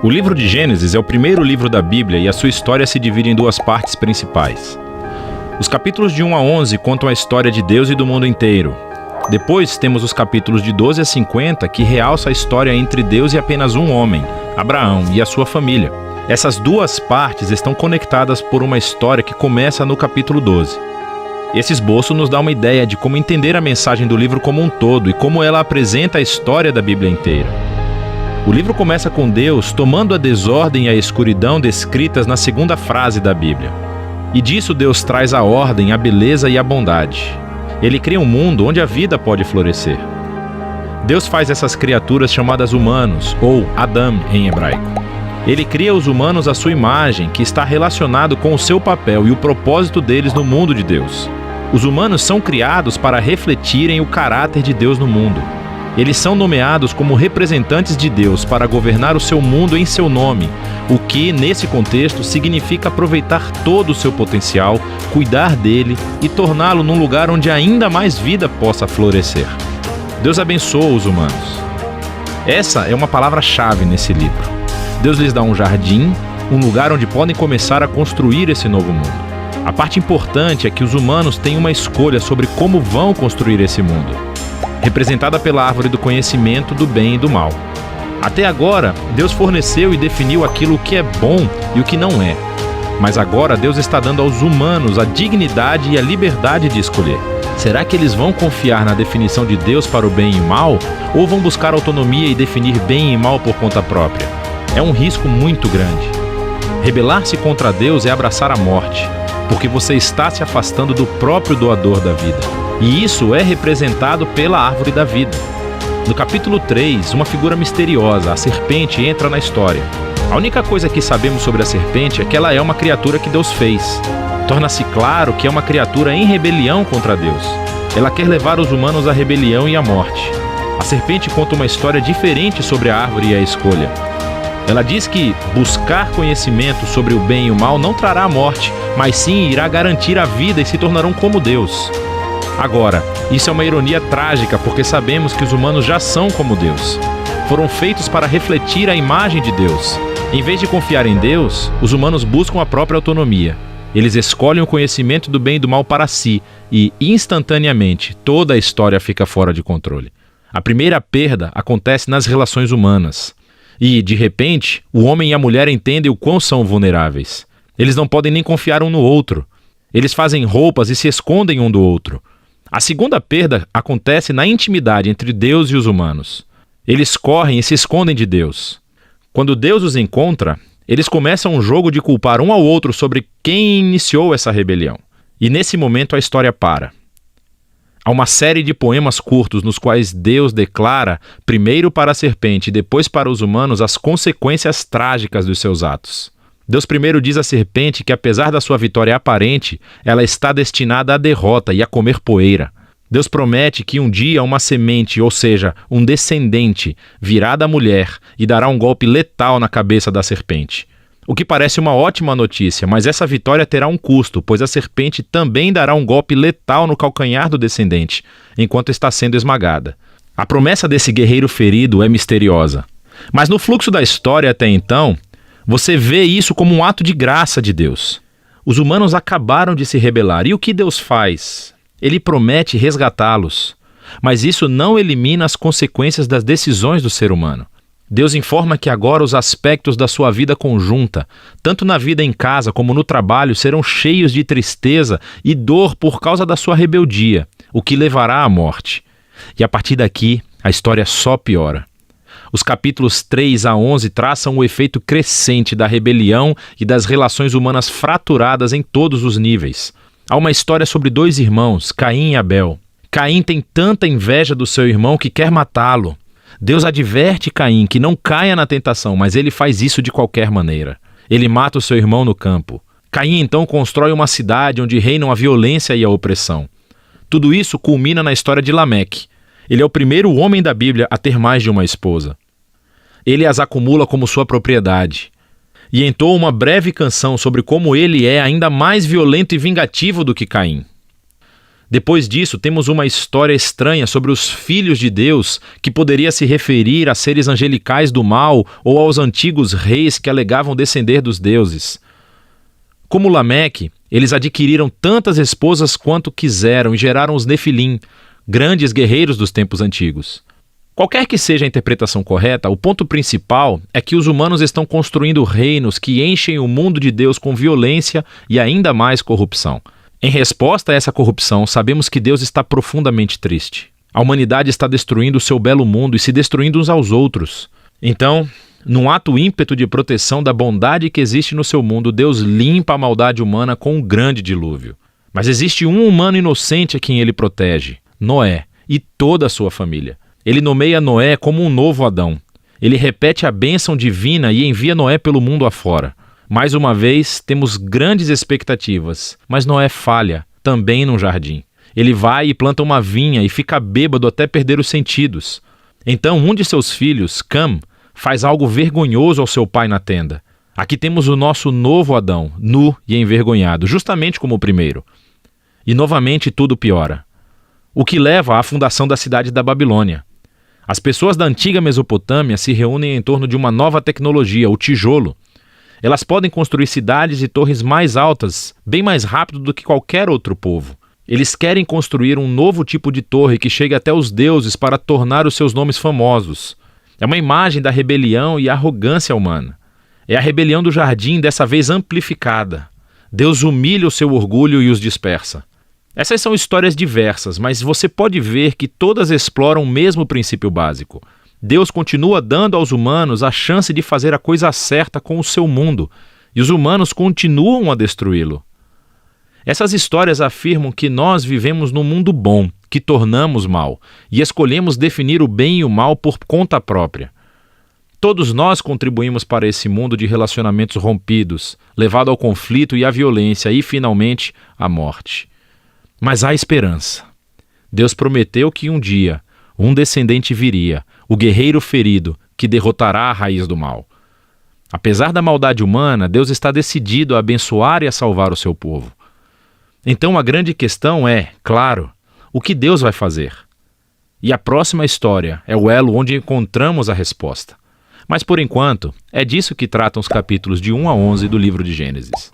O livro de Gênesis é o primeiro livro da Bíblia e a sua história se divide em duas partes principais. Os capítulos de 1 a 11 contam a história de Deus e do mundo inteiro. Depois temos os capítulos de 12 a 50 que realçam a história entre Deus e apenas um homem, Abraão, e a sua família. Essas duas partes estão conectadas por uma história que começa no capítulo 12. Esse esboço nos dá uma ideia de como entender a mensagem do livro como um todo e como ela apresenta a história da Bíblia inteira. O livro começa com Deus tomando a desordem e a escuridão descritas na segunda frase da Bíblia. E disso Deus traz a ordem, a beleza e a bondade. Ele cria um mundo onde a vida pode florescer. Deus faz essas criaturas chamadas humanos, ou Adam em hebraico. Ele cria os humanos à sua imagem, que está relacionado com o seu papel e o propósito deles no mundo de Deus. Os humanos são criados para refletirem o caráter de Deus no mundo. Eles são nomeados como representantes de Deus para governar o seu mundo em seu nome, o que, nesse contexto, significa aproveitar todo o seu potencial, cuidar dele e torná-lo num lugar onde ainda mais vida possa florescer. Deus abençoa os humanos. Essa é uma palavra-chave nesse livro. Deus lhes dá um jardim, um lugar onde podem começar a construir esse novo mundo. A parte importante é que os humanos têm uma escolha sobre como vão construir esse mundo, representada pela árvore do conhecimento do bem e do mal. Até agora, Deus forneceu e definiu aquilo que é bom e o que não é. Mas agora Deus está dando aos humanos a dignidade e a liberdade de escolher. Será que eles vão confiar na definição de Deus para o bem e o mal? Ou vão buscar autonomia e definir bem e mal por conta própria? É um risco muito grande. Rebelar-se contra Deus é abraçar a morte, porque você está se afastando do próprio doador da vida. E isso é representado pela árvore da vida. No capítulo 3, uma figura misteriosa, a serpente, entra na história. A única coisa que sabemos sobre a serpente é que ela é uma criatura que Deus fez. Torna-se claro que é uma criatura em rebelião contra Deus. Ela quer levar os humanos à rebelião e à morte. A serpente conta uma história diferente sobre a árvore e a escolha. Ela diz que buscar conhecimento sobre o bem e o mal não trará a morte, mas sim irá garantir a vida e se tornarão como Deus. Agora, isso é uma ironia trágica porque sabemos que os humanos já são como Deus. Foram feitos para refletir a imagem de Deus. Em vez de confiar em Deus, os humanos buscam a própria autonomia. Eles escolhem o conhecimento do bem e do mal para si e, instantaneamente, toda a história fica fora de controle. A primeira perda acontece nas relações humanas. E, de repente, o homem e a mulher entendem o quão são vulneráveis. Eles não podem nem confiar um no outro. Eles fazem roupas e se escondem um do outro. A segunda perda acontece na intimidade entre Deus e os humanos. Eles correm e se escondem de Deus. Quando Deus os encontra, eles começam um jogo de culpar um ao outro sobre quem iniciou essa rebelião. E nesse momento a história para. Há uma série de poemas curtos nos quais Deus declara, primeiro para a serpente e depois para os humanos, as consequências trágicas dos seus atos. Deus primeiro diz à serpente que, apesar da sua vitória aparente, ela está destinada à derrota e a comer poeira. Deus promete que um dia uma semente, ou seja, um descendente, virá da mulher e dará um golpe letal na cabeça da serpente. O que parece uma ótima notícia, mas essa vitória terá um custo, pois a serpente também dará um golpe letal no calcanhar do descendente, enquanto está sendo esmagada. A promessa desse guerreiro ferido é misteriosa. Mas no fluxo da história até então, você vê isso como um ato de graça de Deus. Os humanos acabaram de se rebelar. E o que Deus faz? Ele promete resgatá-los. Mas isso não elimina as consequências das decisões do ser humano. Deus informa que agora os aspectos da sua vida conjunta, tanto na vida em casa como no trabalho, serão cheios de tristeza e dor por causa da sua rebeldia, o que levará à morte. E a partir daqui, a história só piora. Os capítulos 3 a 11 traçam o efeito crescente da rebelião e das relações humanas fraturadas em todos os níveis. Há uma história sobre dois irmãos, Caim e Abel. Caim tem tanta inveja do seu irmão que quer matá-lo. Deus adverte Caim que não caia na tentação, mas ele faz isso de qualquer maneira. Ele mata o seu irmão no campo. Caim então constrói uma cidade onde reinam a violência e a opressão. Tudo isso culmina na história de Lameque. Ele é o primeiro homem da Bíblia a ter mais de uma esposa. Ele as acumula como sua propriedade. E entoa uma breve canção sobre como ele é ainda mais violento e vingativo do que Caim. Depois disso, temos uma história estranha sobre os filhos de Deus, que poderia se referir a seres angelicais do mal ou aos antigos reis que alegavam descender dos deuses. Como Lameque, eles adquiriram tantas esposas quanto quiseram e geraram os Nefilim, grandes guerreiros dos tempos antigos. Qualquer que seja a interpretação correta, o ponto principal é que os humanos estão construindo reinos que enchem o mundo de Deus com violência e ainda mais corrupção. Em resposta a essa corrupção, sabemos que Deus está profundamente triste. A humanidade está destruindo o seu belo mundo e se destruindo uns aos outros. Então, num ato ímpeto de proteção da bondade que existe no seu mundo, Deus limpa a maldade humana com um grande dilúvio. Mas existe um humano inocente a quem ele protege, Noé, e toda a sua família. Ele nomeia Noé como um novo Adão. Ele repete a bênção divina e envia Noé pelo mundo afora. Mais uma vez, temos grandes expectativas, mas Noé falha, também num jardim. Ele vai e planta uma vinha e fica bêbado até perder os sentidos. Então, um de seus filhos, Cam, faz algo vergonhoso ao seu pai na tenda. Aqui temos o nosso novo Adão, nu e envergonhado, justamente como o primeiro. E novamente tudo piora. O que leva à fundação da cidade da Babilônia. As pessoas da antiga Mesopotâmia se reúnem em torno de uma nova tecnologia, o tijolo. Elas podem construir cidades e torres mais altas, bem mais rápido do que qualquer outro povo. Eles querem construir um novo tipo de torre que chegue até os deuses para tornar os seus nomes famosos. É uma imagem da rebelião e arrogância humana. É a rebelião do jardim, dessa vez amplificada. Deus humilha o seu orgulho e os dispersa. Essas são histórias diversas, mas você pode ver que todas exploram o mesmo princípio básico. Deus continua dando aos humanos a chance de fazer a coisa certa com o seu mundo, e os humanos continuam a destruí-lo. Essas histórias afirmam que nós vivemos num mundo bom, que tornamos mal, e escolhemos definir o bem e o mal por conta própria. Todos nós contribuímos para esse mundo de relacionamentos rompidos, levado ao conflito e à violência e, finalmente, à morte. Mas há esperança. Deus prometeu que um dia um descendente viria, o guerreiro ferido, que derrotará a raiz do mal. Apesar da maldade humana, Deus está decidido a abençoar e a salvar o seu povo. Então a grande questão é, claro, o que Deus vai fazer? E a próxima história é o elo onde encontramos a resposta. Mas por enquanto, é disso que tratam os capítulos de 1 a 11 do livro de Gênesis.